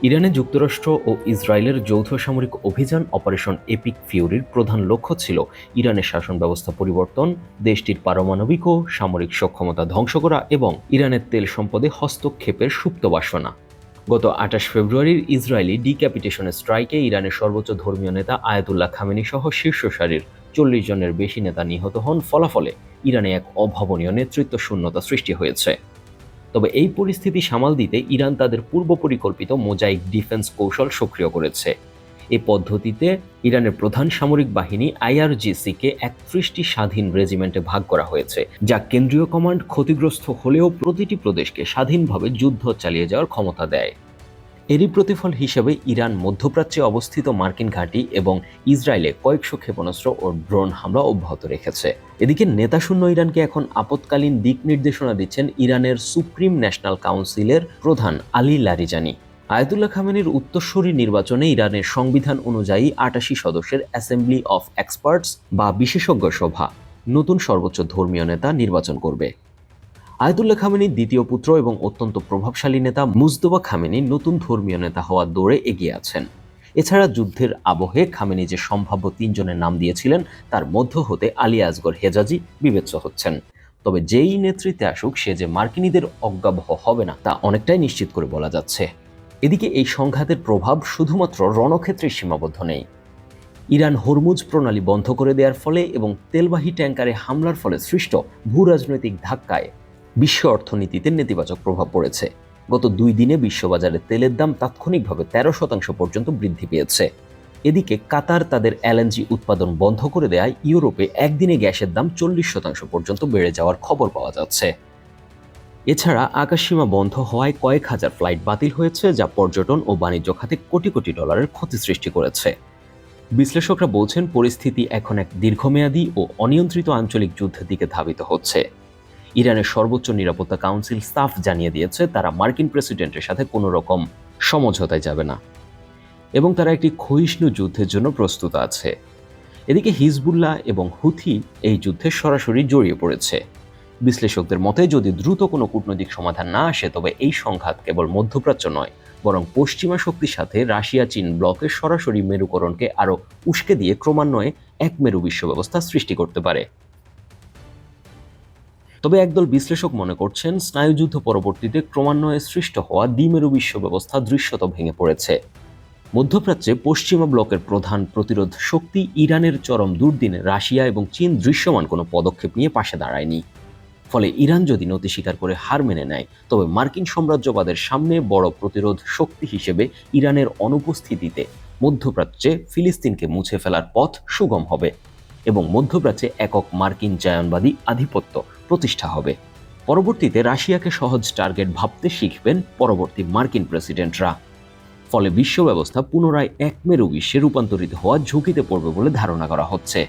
ইরানে যুক্তরাষ্ট্র ও ইসরায়েলের যৌথ সামরিক অভিযান অপারেশন এপিক ফিউরির প্রধান লক্ষ্য ছিল ইরানের শাসন ব্যবস্থা পরিবর্তন, দেশটির পারমাণবিক ও সামরিক সক্ষমতা ধ্বংস করা এবং ইরানের তেল সম্পদে হস্তক্ষেপের সুপ্ত বাসনা। গত ২৮ ফেব্রুয়ারির ইসরায়েলি ডিক্যাপিটেশন স্ট্রাইকে ইরানের সর্বোচ্চ ধর্মীয় নেতা আয়াতুল্লাহ খামেনি সহ শীর্ষ সারির ৪০ জনের বেশি নেতা নিহত হন। ফলাফলে ইরানে এক অভাবনীয় নেতৃত্ব শূন্যতা সৃষ্টি হয়েছে। তবে এই পরিস্থিতি সামাল দিতে ইরান তাদের পূর্ব পরিকল্পিত মোজাইক ডিফেন্স কৌশল সক্রিয় করেছে। এই পদ্ধতিতে ইরানের প্রধান সামরিক বাহিনী আইআরজিসিকে ৩১টি স্বাধীন রেজিমেন্টে ভাগ করা হয়েছে, যা কেন্দ্রীয় কমান্ড ক্ষতিগ্রস্ত হলেও প্রতিটি প্রদেশকে স্বাধীনভাবে যুদ্ধ চালিয়ে যাওয়ার ক্ষমতা দেয়। এরই প্রতিফল হিসেবে ইরান মধ্যপ্রাচ্যে অবস্থিত মার্কিন ঘাঁটি এবং ইসরায়েলে কয়েকশো ক্ষেপণাস্ত্র ও ড্রোন হামলা অব্যাহত রেখেছে। এদিকে নেতাশূন্য ইরানকে এখন আপৎকালীন দিক নির্দেশনা দিচ্ছেন ইরানের সুপ্রিম ন্যাশনাল কাউন্সিলের প্রধান আলী লারিজানি। আয়াতুল্লাহ খামেনির উত্তরসূরি নির্বাচনে ইরানের সংবিধান অনুযায়ী ৮৮ সদস্যের অ্যাসেম্বলি অফ এক্সপার্টস বা বিশেষজ্ঞ সভা নতুন সর্বোচ্চ ধর্মীয় নেতা নির্বাচন করবে। আয়াতুল্লাহ খামেনির দ্বিতীয় পুত্র এবং অত্যন্ত প্রভাবশালী নেতা মুজতবা খামেনি নতুন ধর্মীয় নেতা হওয়ার দৌড়ে এগিয়ে আছেন। এছাড়া যুদ্ধের আবহে খামেনি যে সম্ভাব্য ৩ জনের নাম দিয়েছিলেন তার মধ্য হতে আলী আসগর হেজাজি বিবেচ্য হচ্ছেন। তবে যেই নেতৃত্বে আসুক সে যে মার্কিনীদের অজ্ঞাবহ হবে না তা অনেকটাই নিশ্চিত করে বলা যাচ্ছে। এদিকে এই সংঘাতের প্রভাব শুধুমাত্র রণক্ষেত্রে সীমাবদ্ধ নেই। ইরান হরমুজ প্রণালী বন্ধ করে দেওয়ার ফলে এবং তেলবাহী ট্যাঙ্কারে হামলার ফলে সৃষ্ট ভূরাজনৈতিক ধাক্কায় বিশ্ব অর্থনীতিতে নেতিবাচক প্রভাব পড়েছে। গত ২ দিনে বিশ্ববাজারে তেলের দাম তাৎক্ষণিকভাবে ১৩% পর্যন্ত বৃদ্ধি পেয়েছে। এদিকে কাতার তাদের এলএনজি উৎপাদন বন্ধ করে দেওয়ায় ইউরোপে একদিনে গ্যাসের দাম ৪০% পর্যন্ত বেড়ে যাওয়ার খবর পাওয়া যাচ্ছে। এছাড়া আকাশসীমা বন্ধ হওয়ায় কয়েক হাজার ফ্লাইট বাতিল হয়েছে, যা পর্যটন ও বাণিজ্য খাতে কোটি কোটি ডলারের ক্ষতি সৃষ্টি করেছে। বিশ্লেষকরা বলছেন পরিস্থিতি এখন এক দীর্ঘমেয়াদী ও অনিয়ন্ত্রিত আঞ্চলিক যুদ্ধের দিকে ধাবিত হচ্ছে। ইরানের সর্বোচ্চ নিরাপত্তা কাউন্সিল সাফ জানিয়ে দিয়েছে তারা মার্কিন প্রেসিডেন্টের সাথে কোনো রকম সমঝোতায় যাবে না এবং তারা একটি ক্ষয়িষ্ণু যুদ্ধের জন্য প্রস্তুত আছে। এদিকে হিজবুল্লাহ এবং হুথি এই যুদ্ধে সরাসরি জড়িয়ে পড়েছে। বিশ্লেষকদের মতে যদি দ্রুত কোনো কূটনৈতিক সমাধান না আসে তবে এই সংঘাত কেবল মধ্যপ্রাচ্য নয় বরং পশ্চিমা শক্তির সাথে রাশিয়া চীন ব্লকের সরাসরি মেরুকরণকে আরও উস্কে দিয়ে ক্রমান্বয়ে এক মেরু বিশ্ব ব্যবস্থা সৃষ্টি করতে পারে। তবে একদল বিশ্লেষক মনে করছেন স্নায়ুযুদ্ধ পরবর্তীতে ক্রমান্বয়ে সৃষ্ট হওয়া দ্বিমেরু বিশ্ব ব্যবস্থা দৃশ্যত ভেঙে পড়েছে। মধ্যপ্রাচ্যে পশ্চিমা ব্লকের প্রধান প্রতিরোধ শক্তি ইরানের চরম দুর্দিনে রাশিয়া এবং চীন দৃশ্যমান কোনো পদক্ষেপ নিয়ে পাশে দাঁড়ায়নি। ফলে ইরান যদি নতি স্বীকার করে হার মেনে নেয় তবে মার্কিন সাম্রাজ্যবাদের সামনে বড় প্রতিরোধ শক্তি হিসেবে ইরানের অনুপস্থিতিতে মধ্যপ্রাচ্যে ফিলিস্তিনকে মুছে ফেলার পথ সুগম হবে এবং মধ্যপ্রাচ্যে একক মার্কিন জায়নবাদী আধিপত্য প্রতিষ্ঠা হবে। পরবর্তীতে রাশিয়াকে সহজ টার্গেট ভাবতে শিখবেন পরবর্তী মার্কিন প্রেসিডেন্টরা। ফলে বিশ্ব ব্যবস্থা পুনরায় এক মেরু বিশ্বে রূপান্তরিত হওয়ার ঝুঁকিতে পড়বে বলে ধারণা করা হচ্ছে।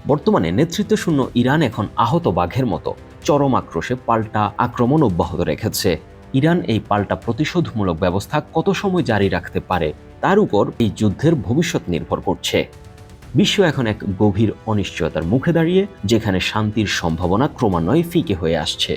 বর্তমানে নেতৃত্বশূন্য ইরান এখন আহত বাঘের মতো চরম আক্রোশে পাল্টা আক্রমণ অব্যাহত রেখেছে। ইরান এই পাল্টা প্রতিশোধমূলক ব্যবস্থা কত সময় জারি রাখতে পারে তার উপর এই যুদ্ধের ভবিষ্যৎ নির্ভর করছে। বিশ্ব এখন এক গভীর অনিশ্চয়তার মুখে দাঁড়িয়ে, যেখানে শান্তির সম্ভাবনা ক্রমান্বয়ে ফিকে হয়ে আসছে।